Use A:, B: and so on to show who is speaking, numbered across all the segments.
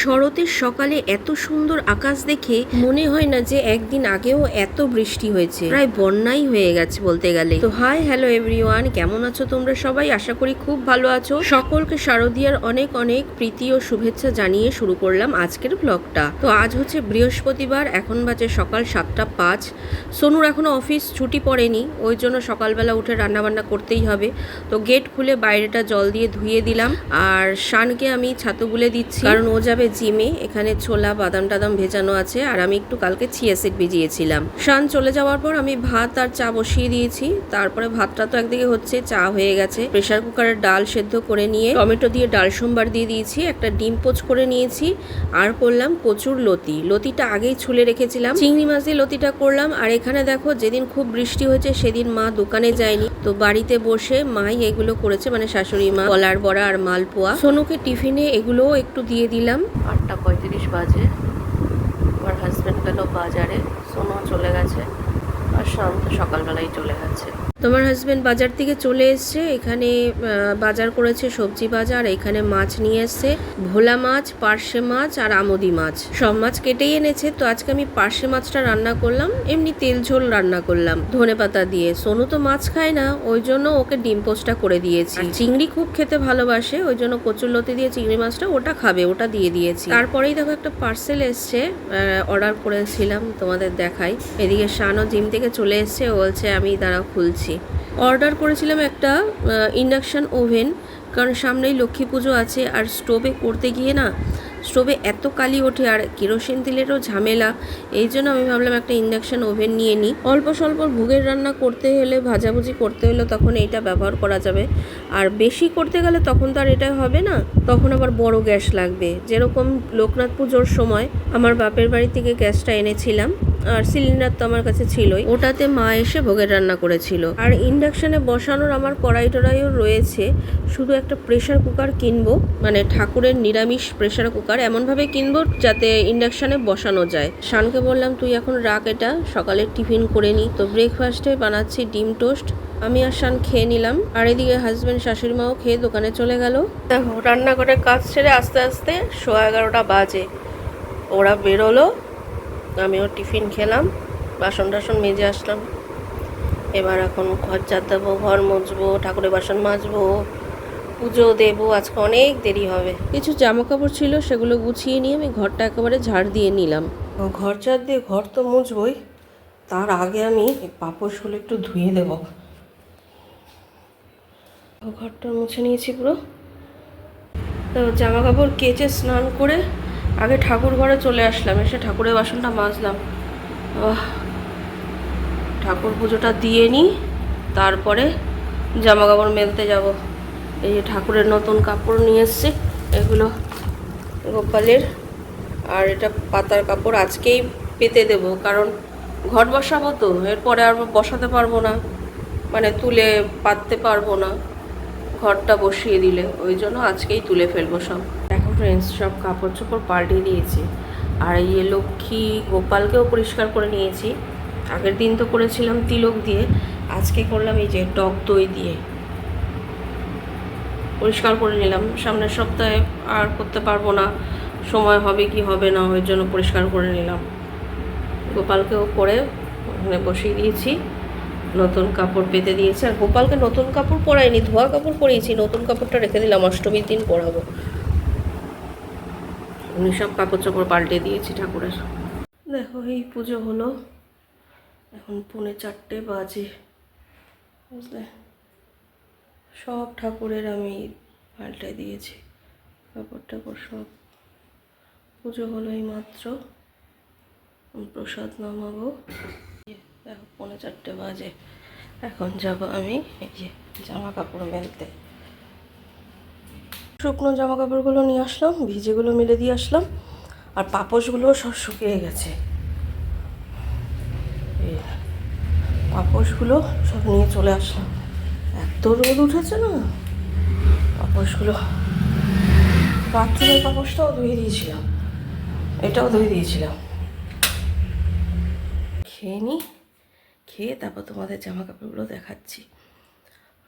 A: শরতের সকালে এত সুন্দর আকাশ দেখে মনে হয় না যে একদিন আগেও এত বৃষ্টি হয়েছে, প্রায় বন্যাই হয়ে গেছে বলতে গেলে। তো হাই হ্যালো এভরিওয়ান, কেমন আছো তোমরা সবাই? আশা করি খুব ভালো আছো। সকলকে শারদীয়ার অনেক অনেক প্রীতি ও শুভেচ্ছা জানিয়ে শুরু করলাম আজকের ব্লগটা। তো আজ হচ্ছে বৃহস্পতিবার, এখন বাজে সকাল 7:05। সোনুর এখনো অফিস ছুটি পড়েনি, ওই জন্য সকালবেলা উঠে রান্নাবান্না করতেই হবে। তো গেট খুলে বাইরেটা জল দিয়ে ধুয়ে দিলাম, আর শানকে আমি ছাতু গুলে দিচ্ছি, কারণ ও যাবে জিমে। এখানে ছোলা বাদাম টাদাম ভেজানো আছে, আর আমি একটু কালকে চিয়া সিড ভিজিয়েছিলাম। শান চলে যাওয়ার পর আমি ভাত আর চা বসিয়ে দিয়েছি। তারপরে ভাতটা তো একদিকে হচ্ছে, চা হয়ে গেছে। প্রেসার কুকারের ডাল সেদ্ধ করে নিয়ে টমেটো দিয়ে ডাল সম্বার দিয়ে দিয়েছি, একটা ডিম পোচ করে নিয়েছি, আর করলাম কচুর লতি। লতিটা আগেই ছুলে রেখেছিলাম, চিংড়ি মাছ দিয়ে লতিটা করলাম। আর এখানে দেখো, যেদিন খুব বৃষ্টি হয়েছে সেদিন মা দোকানে যায়নি, তো বাড়িতে বসে মাই এগুলো করেছে, মানে শাশুড়ি মা, কলার বড়া আর মালপোয়া। সোনুকে টিফিনে এগুলোও একটু দিয়ে দিলাম। 8:35 বাজে, আমার হাজব্যান্ড গেল বাজারে, সোনু চলে গেছে, আর শান্ত সকালবেলাই চলে গেছে। তোমার হাজব্যান্ড বাজার থেকে চলে এসছে, এখানে বাজার করেছে, সবজি বাজার। এখানে মাছ নিয়ে এসছে, ভোলা মাছ, পার্শে মাছ আর আমুদি মাছ, সব মাছ কেটেই এনেছে। তো আজকে আমি পার্শে মাছটা রান্না করলাম, এমনি তেল ঝোল রান্না করলাম ধনে পাতা দিয়ে। সোনু তো মাছ খায় না, ওই জন্য ওকে ডিম পোস্টটা করে দিয়েছি। চিংড়ি খুব খেতে ভালোবাসে, ওই জন্য কচুরলতি দিয়ে চিংড়ি মাছটা ওটা খাবে, ওটা দিয়ে দিয়েছি। তারপরেই দেখো একটা পার্সেল এসছে, অর্ডার করেছিলাম, তোমাদের দেখাই। এদিকে শানও জিম থেকে চলে এসছে, ও বলছে আমি দাঁড়াও খুলছি। অর্ডার করেছিলাম একটা ইন্ডাকশান ওভেন, কারণ সামনেই লক্ষ্মী পুজো আছে, আর স্টোভে করতে গিয়ে না স্টোভে এত কালি ওঠে, আর কেরোসিন তেলেরও ঝামেলা। এই জন্য আমি ভাবলাম একটা ইন্ডাকশান ওভেন নিয়ে নিই। অল্প স্বল্প ভোগের রান্না করতে হলে, ভাজাভুজি করতে হলে তখন এইটা ব্যবহার করা যাবে। আর বেশি করতে গেলে তখন তো আর এটা হবে না, তখন আবার বড় গ্যাস লাগবে। যেরকম লোকনাথ পুজোর সময় আমার বাপের বাড়ি থেকে গ্যাসটা এনেছিলাম, আর সিলিন্ডার তো আমার কাছে ছিলই, ওটাতে মা এসে ভোগের রান্না করেছিল। আর ইন্ডাকশানে বসানোর আমার কড়াই টড়াইও রয়েছে, শুধু একটা প্রেসার কুকার কিনবো, মানে ঠাকুরের নিরামিষ প্রেসার কুকার, এমনভাবে কিনবো যাতে ইন্ডাকশানে বসানো যায়। শানকে বললাম তুই এখন রাখ, এটা সকালে টিফিন করে নি। তো ব্রেকফাস্টে বানাচ্ছি ডিম টোস্ট, আমি আর শান খেয়ে নিলাম। আর এদিকে হাজব্যান্ড শাশুড়ি মাও খেয়ে দোকানে চলে গেল। দেখো রান্নাঘরের কাজ ছেড়ে আস্তে আস্তে 11:15 বাজে, ওরা বেরোলো, আমিও টিফিন খেলাম, বাসন টাসন মেজে আসলাম। এবার এখন ঘর ঝাড় দেবো, ঘর মুছবো, ঠাকুরের বাসন মাজবো, পুজো দেবো। আজকে অনেক দেরি হবে। কিছু জামা কাপড় ছিল, সেগুলো গুছিয়ে নিয়ে আমি ঘরটা একেবারে ঝাড় দিয়ে নিলাম। ঘর ঝাড় দিয়ে ঘর তো মুছবই, তার আগে আমি পাপোশগুলো একটু ধুয়ে দেব। ঘরটা মুছে নিয়েছি পুরো। তো জামা কাপড় কেচে স্নান করে আগে ঠাকুর ঘরে চলে আসলাম, এসে ঠাকুরের বাসনটা মাজলাম। ঠাকুর পুজোটা দিয়ে নিই, তারপরে জামা কাপড় মেলতে যাব। এই যে ঠাকুরের নতুন কাপড় নিয়ে এসছি, এগুলো গোপালের, আর এটা পাতার কাপড়। আজকেই পেতে দেব, কারণ ঘট বসাবো তো, এরপরে আর বসাতে পারবো না, মানে তুলে পাততে পারবো না ঘরটা বসিয়ে দিলে, ওই জন্য আজকেই তুলে ফেলবো সব। দেখো ফ্রেন্ডস, সব কাপড় চোপড় পাল্টে দিয়েছি। আর এই লক্ষ্মী গোপালকেও পরিষ্কার করে নিয়েছি। আগের দিন তো করেছিলাম তিলক দিয়ে, আজকে করলাম এই যে টক দই দিয়ে, পরিষ্কার করে নিলাম। সামনের সপ্তাহে আর করতে পারবো না, সময় হবে কি হবে না, ওই জন্য পরিষ্কার করে নিলাম। গোপালকেও করে ওখানে বসিয়ে দিয়েছি, নতুন কাপড় পেতে দিয়েছি। আর গোপালকে নতুন কাপড় পরাইনি, ধোয়া কাপড় পরিয়েছি, নতুন কাপড়টা রেখে দিলাম, অষ্টমীর দিন পরাবো। উনি সব কাপড় চোপড় পাল্টে দিয়েছি ঠাকুরের। দেখো এই পুজো হলো, এখন 3:45 বাজে, বুঝলে। সব ঠাকুরের আমি পাল্টে দিয়েছি কাপড় টাপড় সব। পুজো হলো এই মাত্র, প্রসাদ নামাবো। দেখো 3:45 বাজে, এখন যাব আমি এই যে জামা কাপড় মেলতে। শুকনো জামা কাপড়গুলো নিয়ে আসলাম, ভিজেগুলো মেলে দিয়ে আসলাম, আর পাপোশগুলো সব শুকিয়ে গেছে। এই পাপোশগুলো সব নিয়ে চলে আসলাম, এত রোদ উঠেছে না। পাপোশগুলো, বাথরুমের পাপোশটাও ধুয়ে দিয়েছিলাম, এটাও ধুয়ে দিয়েছিলাম। খেয়ে নিই, খেয়ে তারপর তোমাদের জামা কাপড়গুলো দেখাচ্ছি।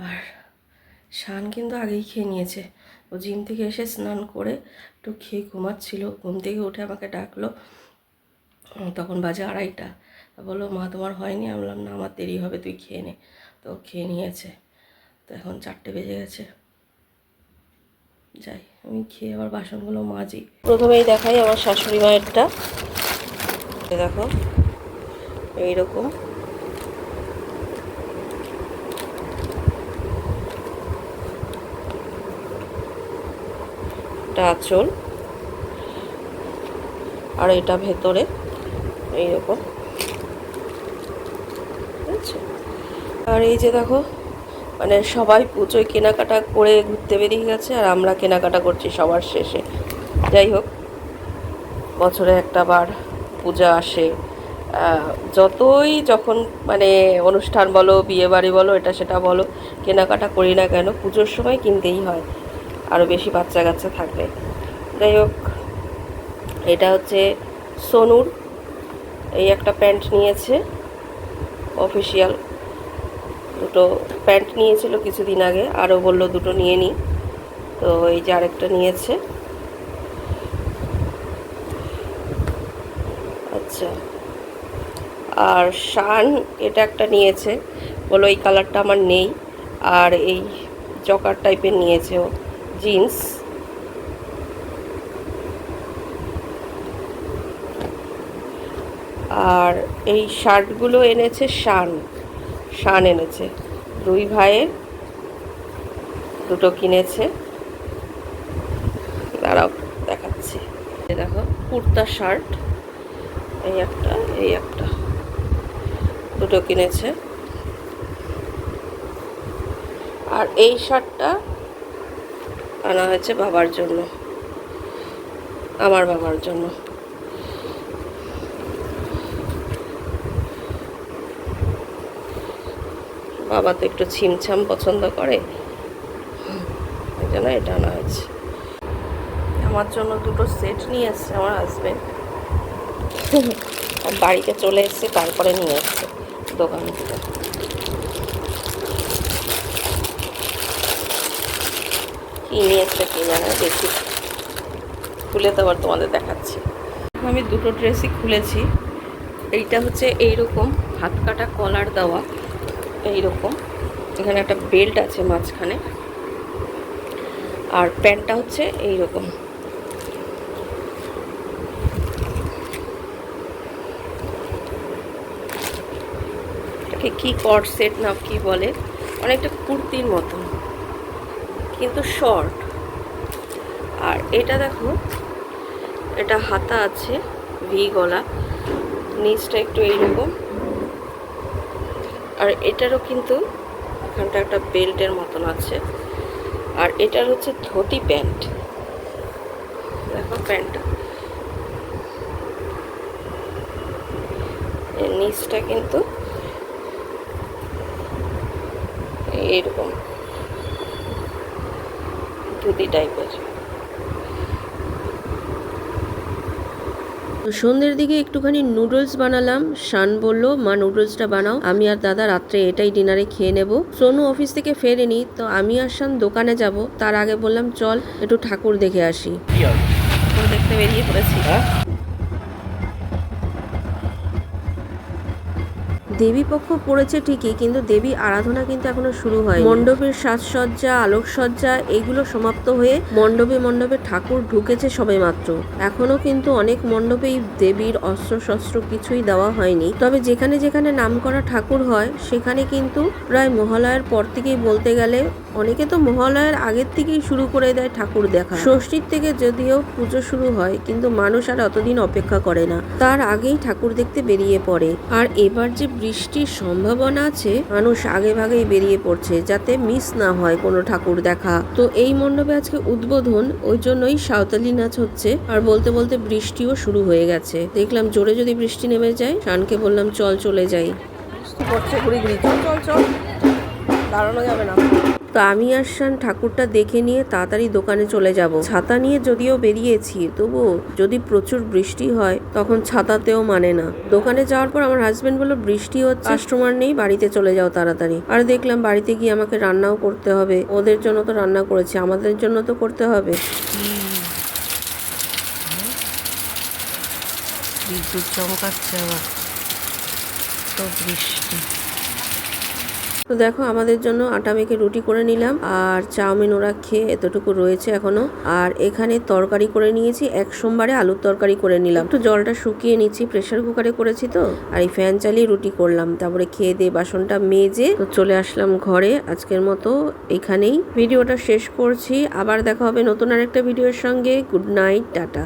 A: আর শান কিন্তু আগেই খেয়ে নিয়েছে, ও জিম থেকে এসে স্নান করে একটু খেয়ে ঘুমাচ্ছিল, ঘুম থেকে উঠে আমাকে ডাকলো। তখন বাজে 2:30। বললো মা তোমার হয়নি? আমি বললাম না আমার দেরি হবে, তুই খেয়ে নে। তো খেয়ে নিয়েছে। তো এখন 4টে বেজে গেছে। যাই আমি খেয়ে আবার বাসনগুলো মাজি। প্রথমেই দেখাই আমার শাশুড়ি মায়েরটা। দেখো এইরকম একটা আঁচল, আর এটা ভেতরে এইরকম, বুঝছো? আর এই যে দেখো মানে সবাই পুজোয় কেনাকাটা করে ঘুরতে বেরিয়ে গেছে, আর আমরা কেনাকাটা করছি সবার শেষে। যাই হোক, বছরে একটা বার পূজা আসে, যতই যখন মানে অনুষ্ঠান বলো, বিয়ে বাড়ি বলো, এটা সেটা বলো, কেনাকাটা করি না কেন পুজোর সময় কিনতেই হয়, আরও বেশি বাচ্চা কাচ্চা থাকলে। যাই হোক, এটা হচ্ছে সোনুর। এই একটা প্যান্ট নিয়েছে অফিসিয়াল, দুটো প্যান্ট নিয়েছিল কিছুদিন আগে, আরও বললো দুটো নিয়ে নিই। তো এই যে আরেকটা নিয়েছে। আচ্ছা, আর শান এটা একটা নিয়েছে, বলো এই কালারটা আমার নেই। আর এই জকার টাইপের নিয়েছে ও জিন্স। আর এই শার্টগুলো এনেছে শান এনেছে, দুই ভাইয়ের দুটো কিনেছে। দাঁড়াও দেখাচ্ছি। দেখো কুর্তা শার্ট, এই একটা দুটো কিনেছে। আর এই শার্টটা আনা হয়েছে বাবার জন্য, আমার বাবার জন্য। বাবা তো একটু ছিমছাম পছন্দ করে, এই জন্য এটা আনা হয়েছে। আমার জন্য দুটো সেট নিয়ে এসছে আমার হাজব্যান্ড, বাড়িতে চলে এসছে তারপরে নিয়ে এসছে দোকান থেকে। কী নিয়ে এসছে কে জানে, দেখি খুলে তো আবার তোমাদের দেখাচ্ছি। আমি দুটো ড্রেসই খুলেছি। এইটা হচ্ছে এইরকম হাত কাটা কলার দেওয়া, এইরকম এখানে একটা বেল্ট আছে মাঝখানে। আর প্যান্টটা হচ্ছে এইরকম, এটাকে কি কট সেট না কি বলে, অনেকটা কুর্তির মতো কিন্তু শর্ট। আর এটা দেখো, এটা হাতা আছে ভি গলা, নিচটা একটু এইরকম। আর এটারও কিন্তু এখানটা একটা বেল্টের মতন আছে। আর এটার হচ্ছে ধুতি প্যান্ট, দেখো প্যান্টটা, এর নিচটা কিন্তু এইরকম ধুতি টাইপের। তো সন্ধ্যের দিকে একটুখানি নুডলস বানালাম। শান বলল মা নুডলসটা বানাও, আমি আর দাদা রাত্রে এটাই ডিনারে খেয়ে নেব। সোনু অফিস থেকে ফেরেনি, তো আমি আর শান দোকানে যাব। তার আগে বললাম চল একটু ঠাকুর দেখে আসি। ঠাকুর দেখতে বেরিয়ে পড়েছি। দেবী পক্ষ পড়েছে ঠিকই, কিন্তু দেবী আরাধনা কিন্তু এখনো শুরু হয়। মণ্ডপের সাজসজ্জা, আলোকসজ্জা এগুলো সমাপ্ত হয়ে মণ্ডপে ঠাকুর ঢুকেছে সবে মাত্র। এখনো কিন্তু অনেক মণ্ডপেই দেবীর অস্ত্র শস্ত্র কিছুই দেওয়া হয়নি। তবে যেখানে যেখানে নামকরা ঠাকুর হয় সেখানে কিন্তু প্রায় মহালয়ার পর থেকেই বলতে গেলে, অনেকে তো মহালয়ার আগের থেকেই শুরু করে দেয় ঠাকুর দেখা। ষষ্ঠীর থেকে যদিও পুজো শুরু হয়, কিন্তু মানুষ আর অতদিন অপেক্ষা করে না, তার আগেই ঠাকুর দেখতে বেরিয়ে পড়ে। আর এবার যে বৃষ্টির সম্ভাবনা আছে, মানুষ আগে ভাগেই বেরিয়ে পড়ছে যাতে মিস না হয় কোনো ঠাকুর দেখা। তো এই মণ্ডপে আজকে উদ্বোধন, ওই জন্যই সাঁওতালি নাচ হচ্ছে। আর বলতে বলতে বৃষ্টিও শুরু হয়ে গেছে। দেখলাম জোরে যদি বৃষ্টি নেমে যায়, শানকে বললাম চল চলে যাই। বৃষ্টি পড়ছে, ঘুরি ঘুরি, চল চল চল, দাঁড়ানো যাবে না। তো আমি আর শান ঠাকুরটা দেখে নিয়ে তাড়াতাড়ি দোকানে চলে যাব। ছাতা নিয়ে যদিও বেরিয়েছি, তবু যদি প্রচুর বৃষ্টি হয় তখন ছাতাতেও মানে না। দোকানে যাওয়ার পর আমার হাজবেন্ড বলল বৃষ্টি হচ্ছে, কাস্টমার নেই, বাড়িতে চলে যাও তাড়াতাড়ি। আর দেখলাম বাড়িতে গিয়ে আমাকে রান্নাও করতে হবে। ওদের জন্য তো রান্না করেছি, আমাদের জন্য তো করতে হবে। বিদ্যুৎ চমকাচ্ছে আবার, তো বৃষ্টি। তো দেখো আমাদের জন্য আটা মেখে রুটি করে নিলাম, আর চাউমিন ওরা খেয়ে এতটুকু রয়েছে এখনো। আর এখানে তরকারি করে নিয়েছি, এক সোমবারে আলুর তরকারি করে নিলাম। একটু জলটা শুকিয়ে নিচ্ছি, প্রেসার কুকারে করেছি তো। আর এই ফ্যান চালিয়ে রুটি করলাম, তারপরে খেয়ে দিয়ে বাসনটা মেজে তো চলে আসলাম ঘরে। আজকের মতো এখানেই ভিডিওটা শেষ করছি, আবার দেখা হবে নতুন আরেকটা ভিডিওর সঙ্গে। Good night, tata.